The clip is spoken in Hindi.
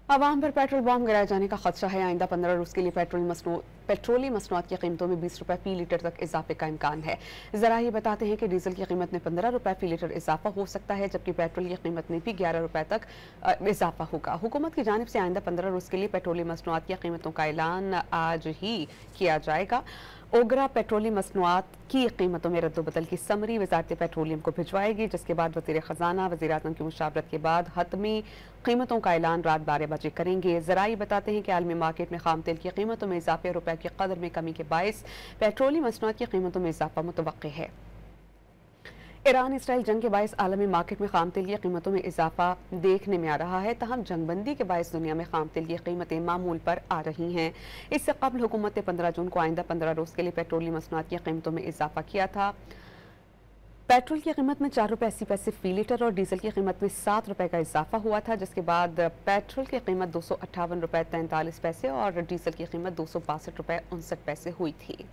अवाम पर पेट्रोल बम गिराए जाने का खदशा है। आइंदा 15 रोज के लिए पेट्रोलियम मसनूआत की कीमतों में 20 रुपए फी लीटर तक इजाफे का इम्कान है। जरा ये बताते हैं कि डीजल की कीमत में 15 रुपए फी लीटर इजाफा हो सकता है, जबकि पेट्रोल की कीमत में भी 11 रुपए तक इजाफा होगा। हुकूमत की जानिब से आइंदा 15 रोज के लिए पेट्रोलियम मसनूआत की कीमतों का ऐलान आज ही किया जाएगा। ओगरा पेट्रोलियम मसनूआत की कीमतों में रद्दोबदल की समरी वजारत पेट्रोलियम को भिजवाएगी, जिसके बाद वज़ीर ख़जाना वज़ीर आज़म की मुशावरत के बाद हतमी कीमतों का ऐलान रात 12 बजे करेंगे। ज़राई बताते हैं कि आलमी मार्केट में खाम तेल की कीमतों में इजाफे, रुपए की कदर में कमी के बायस पेट्रोलियम मसनूआत की कीमतों में इजाफा मुतवक्किल है। ईरान इसराइल जंग के बायस आलमी मार्केट में खाम तेल की कीमतों में इजाफा देखने में आ रहा है। तहम जंगबंदी के बायस दुनिया में खाम तेल की कीमतें मामूल पर आ रही हैं। इससे कबल हुकूमत ने 15 जून को आइंदा 15 रोज के लिए पेट्रोलियम मसनूआत की कीमतों में इजाफा किया था। पेट्रोल की कीमत में 4 रुपए 80 पैसे फी लीटर और डीजल की कीमत में 7 रुपए का इजाफा हुआ था, जिसके बाद पेट्रोल की कीमत 258 रुपए 43 पैसे और डीजल की कीमत 262 रुपए 59 पैसे हुई थी।